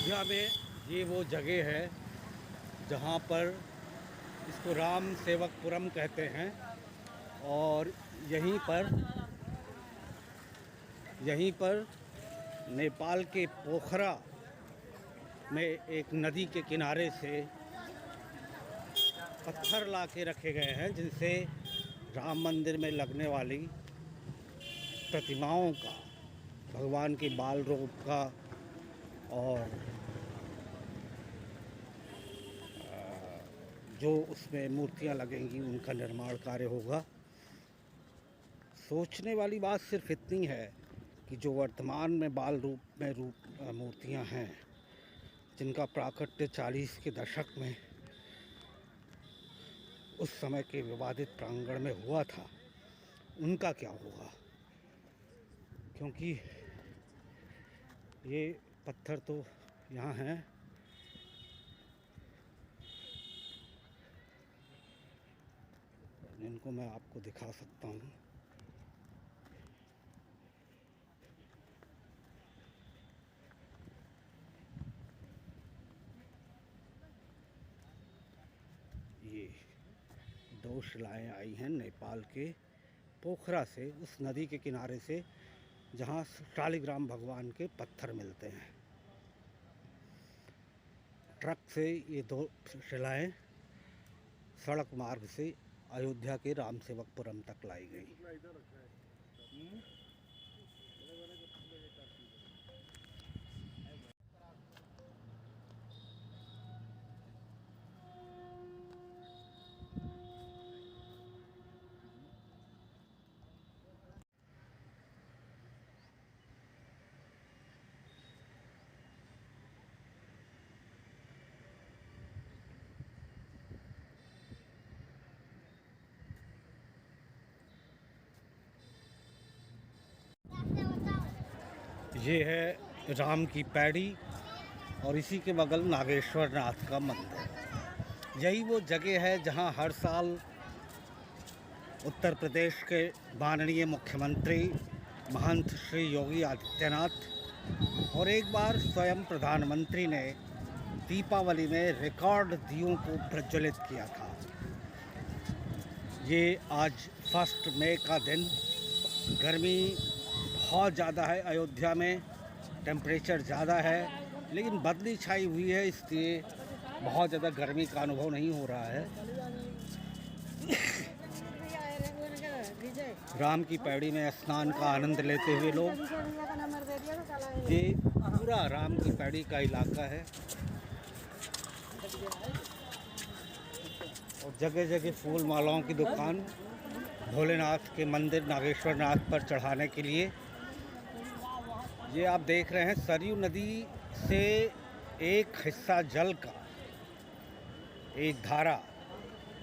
अयोध्या में ये वो जगह है जहाँ पर इसको राम सेवकपुरम कहते हैं। और यहीं पर नेपाल के पोखरा में एक नदी के किनारे से पत्थर ला के रखे गए हैं, जिनसे राम मंदिर में लगने वाली प्रतिमाओं का, भगवान के बाल रूप का और जो उसमें मूर्तियां लगेंगी उनका निर्माण कार्य होगा। सोचने वाली बात सिर्फ इतनी है कि जो वर्तमान में बाल रूप में मूर्तियां हैं, जिनका प्राकट्य 40 के दशक में उस समय के विवादित प्रांगण में हुआ था, उनका क्या होगा। क्योंकि ये पत्थर तो यहाँ हैं, इनको मैं आपको दिखा सकता हूँ। ये 2 शिलाएँ आई हैं नेपाल के पोखरा से, उस नदी के किनारे से जहाँ शालिग्राम भगवान के पत्थर मिलते हैं। ट्रक से ये 2 शिलाएँ सड़क मार्ग से अयोध्या के राम सेवकपुरम तक लाई गई। ये है राम की पैड़ी और इसी के बगल नागेश्वर नाथ का मंदिर। यही वो जगह है जहां हर साल उत्तर प्रदेश के माननीय मुख्यमंत्री महंत श्री योगी आदित्यनाथ और एक बार स्वयं प्रधानमंत्री ने दीपावली में रिकॉर्ड दियों को प्रज्वलित किया था। ये आज 1 मई का दिन। गर्मी बहुत ज़्यादा है अयोध्या में, टेम्परेचर ज़्यादा है, लेकिन बदली छाई हुई है, इसलिए बहुत ज़्यादा गर्मी का अनुभव नहीं हो रहा है। राम की पैड़ी में स्नान का आनंद लेते हुए लोग, ये पूरा राम की पैड़ी का इलाका है और जगह जगह फूल मालाओं की दुकान भोलेनाथ के मंदिर नागेश्वर नाथ पर चढ़ाने के लिए। ये आप देख रहे हैं सरयू नदी से एक हिस्सा जल का, एक धारा,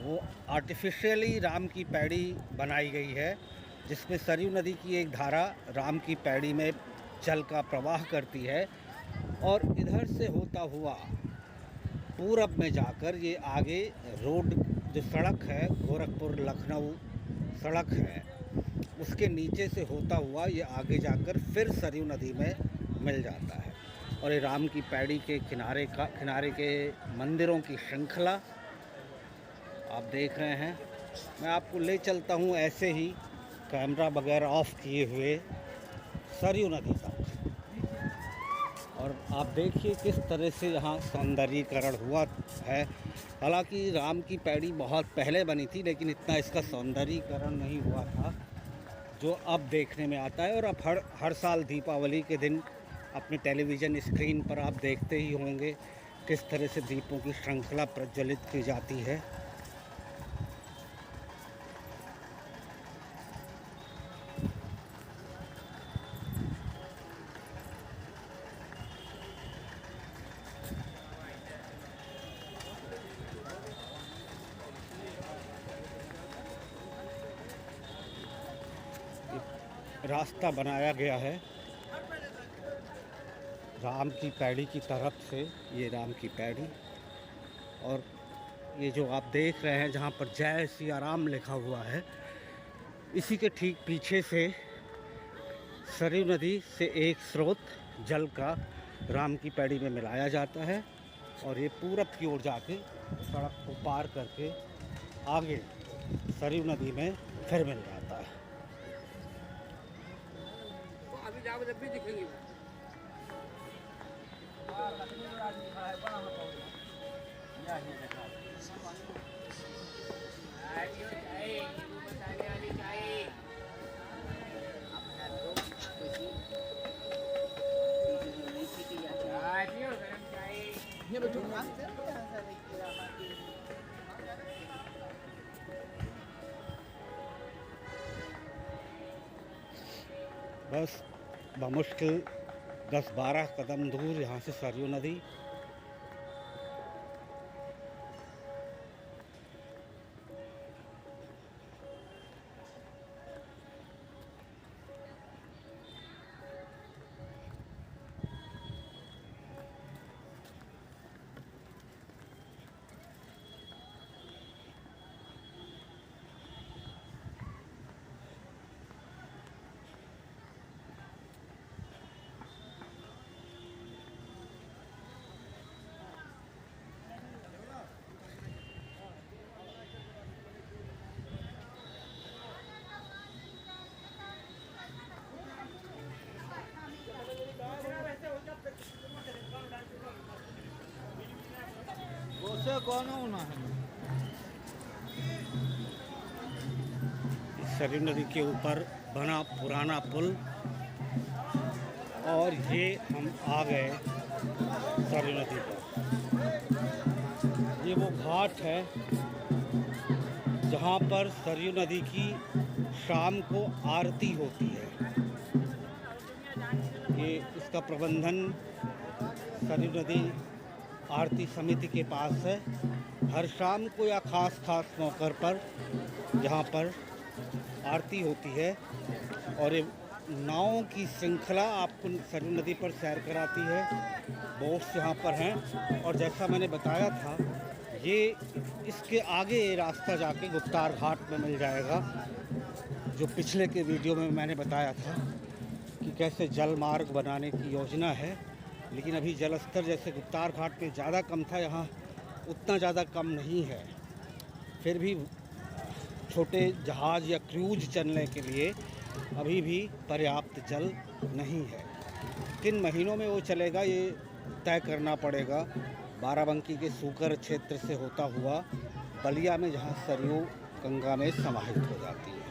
वो आर्टिफिशियली राम की पैड़ी बनाई गई है, जिसमें सरयू नदी की एक धारा राम की पैड़ी में जल का प्रवाह करती है और इधर से होता हुआ पूरब में जाकर ये आगे रोड, जो सड़क है गोरखपुर लखनऊ सड़क है, उसके नीचे से होता हुआ ये आगे जाकर फिर सरयू नदी में मिल जाता है। और ये राम की पैड़ी के किनारे के मंदिरों की श्रृंखला आप देख रहे हैं। मैं आपको ले चलता हूँ ऐसे ही कैमरा वगैरह ऑफ किए हुए सरयू नदी तक, और आप देखिए किस तरह से यहाँ सौंदर्यीकरण हुआ है। हालांकि राम की पैड़ी बहुत पहले बनी थी, लेकिन इतना इसका सौंदर्यीकरण नहीं हुआ था जो अब देखने में आता है। और अब हर साल दीपावली के दिन अपने टेलीविज़न स्क्रीन पर आप देखते ही होंगे किस तरह से दीपों की श्रृंखला प्रज्वलित की जाती है। रास्ता बनाया गया है राम की पैड़ी की तरफ से, ये राम की पैड़ी, और ये जो आप देख रहे हैं जहाँ पर जय सिया राम लिखा हुआ है, इसी के ठीक पीछे से सरयू नदी से एक स्रोत जल का राम की पैड़ी में मिलाया जाता है और ये पूरब की ओर जाके सड़क को पार करके आगे सरयू नदी में फिर मिल जाता है। अभी जाओ जब भी दिखेंगे बस बमुश्किल 10-12 कदम दूर यहाँ से सरयू नदी। कौन होना है सरयू नदी के ऊपर बना पुराना पुल और ये हम आ गए सरयू नदी पर। ये वो घाट है जहाँ पर सरयू नदी की शाम को आरती होती है। ये इसका प्रबंधन सरयू नदी आरती समिति के पास है। हर शाम को या ख़ास मौक़े पर यहाँ पर आरती होती है और ये नावों की श्रृंखला आपको सरयू नदी पर सैर कराती है। बोट्स यहाँ पर हैं और जैसा मैंने बताया था ये इसके आगे ये रास्ता जाके गुप्तार घाट में मिल जाएगा, जो पिछले के वीडियो में मैंने बताया था कि कैसे जल मार्ग बनाने की योजना है। लेकिन अभी जल स्तर जैसे गुप्तार घाट पे ज़्यादा कम था, यहाँ उतना ज़्यादा कम नहीं है। फिर भी छोटे जहाज़ या क्रूज चलने के लिए अभी भी पर्याप्त जल नहीं है। किन महीनों में वो चलेगा ये तय करना पड़ेगा। बाराबंकी के सूकर क्षेत्र से होता हुआ बलिया में, जहाँ सरयू गंगा में समाहित हो जाती है।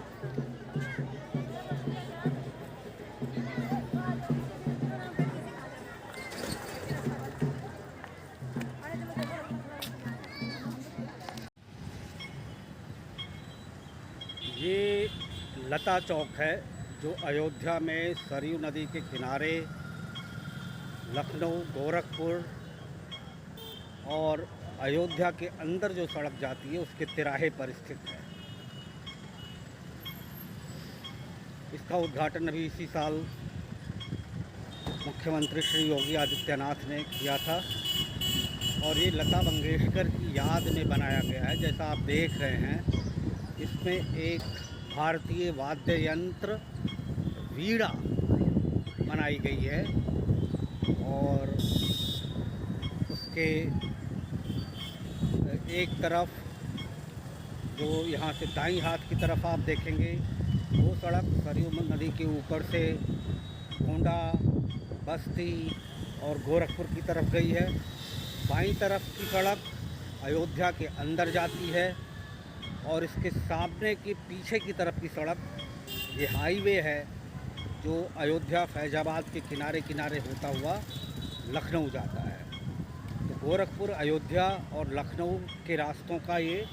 ये लता चौक है जो अयोध्या में सरयू नदी के किनारे लखनऊ, गोरखपुर और अयोध्या के अंदर जो सड़क जाती है उसके तिराहे पर स्थित है। इसका उद्घाटन अभी इसी साल मुख्यमंत्री श्री योगी आदित्यनाथ ने किया था और ये लता मंगेशकर की याद में बनाया गया है। जैसा आप देख रहे हैं इसमें एक भारतीय वाद्य यंत्र वीणा बनाई गई है और उसके एक तरफ जो यहाँ से दाईं हाथ की तरफ आप देखेंगे वो सड़क सरयू नदी के ऊपर से गोंडा, बस्ती और गोरखपुर की तरफ गई है। बाईं तरफ की सड़क अयोध्या के अंदर जाती है और इसके सामने के पीछे की तरफ की सड़क ये हाईवे है जो अयोध्या फैजाबाद के किनारे किनारे होता हुआ लखनऊ जाता है। तो गोरखपुर, अयोध्या और लखनऊ के रास्तों का ये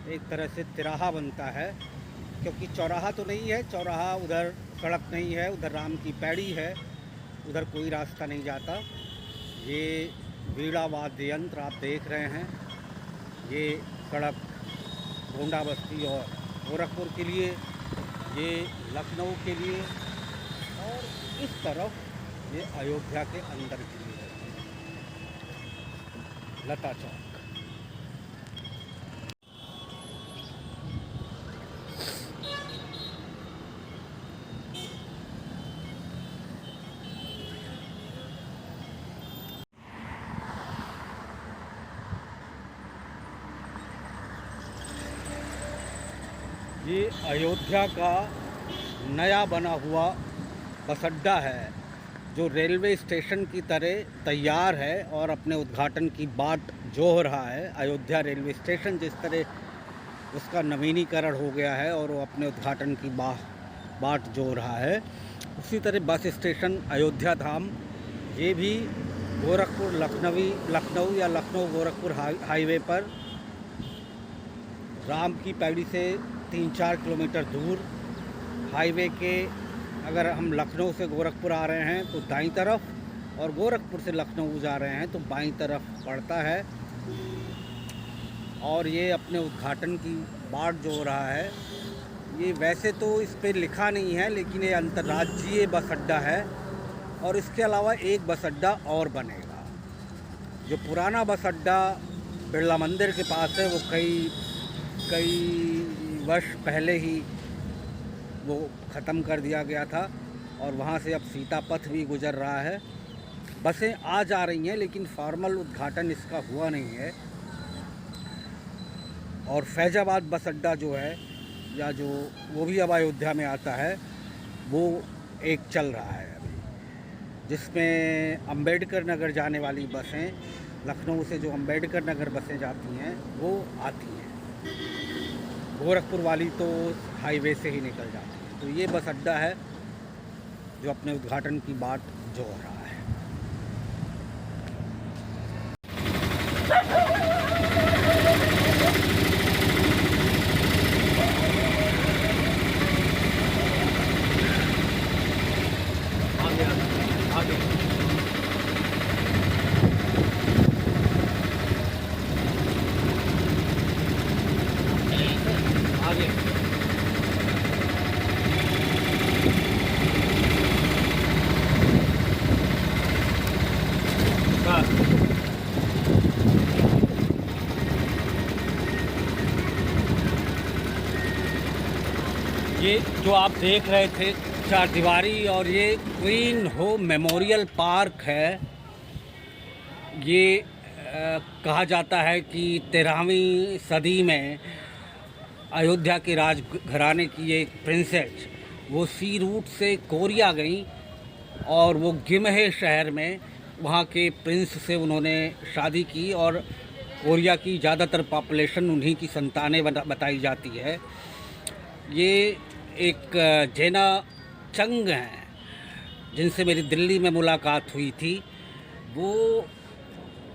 एक तरह से तिराहा बनता है, क्योंकि चौराहा तो नहीं है, चौराहा उधर सड़क नहीं है, उधर राम की पैड़ी है, उधर कोई रास्ता नहीं जाता। ये वीणा वाद्य यंत्र आप देख रहे हैं, ये सड़क गोंडा, बस्ती और गोरखपुर के लिए, ये लखनऊ के लिए और इस तरफ ये अयोध्या के अंदर के लिए है। लता चौक। ये अयोध्या का नया बना हुआ बस अड्डा है जो रेलवे स्टेशन की तरह तैयार है और अपने उद्घाटन की बाट जोह रहा है। अयोध्या रेलवे स्टेशन जिस तरह उसका नवीनीकरण हो गया है और वो अपने उद्घाटन की बाट जोह रहा है, उसी तरह बस स्टेशन अयोध्या धाम ये भी गोरखपुर लखनऊ या लखनऊ गोरखपुर हाईवे पर राम की पैड़ी से 3-4 किलोमीटर दूर हाईवे के, अगर हम लखनऊ से गोरखपुर आ रहे हैं तो दाईं तरफ और गोरखपुर से लखनऊ जा रहे हैं तो बाईं तरफ पड़ता है। और ये अपने उद्घाटन की बाट जो हो रहा है, ये वैसे तो इस पर लिखा नहीं है लेकिन ये अंतर्राज्यीय बस अड्डा है और इसके अलावा एक बस अड्डा और बनेगा। जो पुराना बस अड्डा बिरला मंदिर के पास है वो कई वर्ष पहले ही वो ख़त्म कर दिया गया था और वहाँ से अब सीता पथ भी गुजर रहा है। बसें आ जा रही हैं लेकिन फॉर्मल उद्घाटन इसका हुआ नहीं है। और फैज़ाबाद बस अड्डा जो है या जो वो भी अब अयोध्या में आता है, वो एक चल रहा है अभी, जिसमें अंबेडकर नगर जाने वाली बसें, लखनऊ से जो अंबेडकर नगर बसें जाती हैं वो आती हैं, गोरखपुर वाली तो हाईवे से ही निकल जाती है। तो ये बस अड्डा है जो अपने उद्घाटन की बाट जोह रहा है। आगे ये जो आप देख रहे थे चारदीवारी, और ये क्वीन होम मेमोरियल पार्क है। ये कहा जाता है कि 13वीं सदी में अयोध्या के राजघराने की एक प्रिंसेस वो सी रूट से कोरिया गई और वो गिमहे शहर में वहाँ के प्रिंस से उन्होंने शादी की और कोरिया की ज़्यादातर पॉपुलेशन उन्हीं की संतानें बताई जाती है। ये एक जेना चंग हैं जिनसे मेरी दिल्ली में मुलाकात हुई थी, वो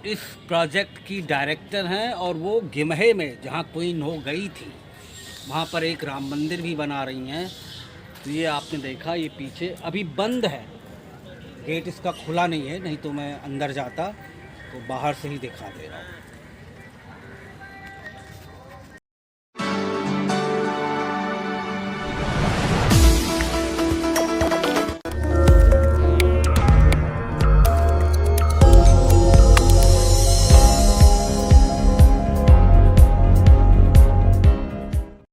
इस प्रोजेक्ट की डायरेक्टर हैं और वो गिमहे में जहाँ क्वीन हो गई थी वहाँ पर एक राम मंदिर भी बना रही हैं। तो ये आपने देखा, ये पीछे अभी बंद है, गेट इसका खुला नहीं है, नहीं तो मैं अंदर जाता तो बाहर से ही दिखा दे रहा हूँ।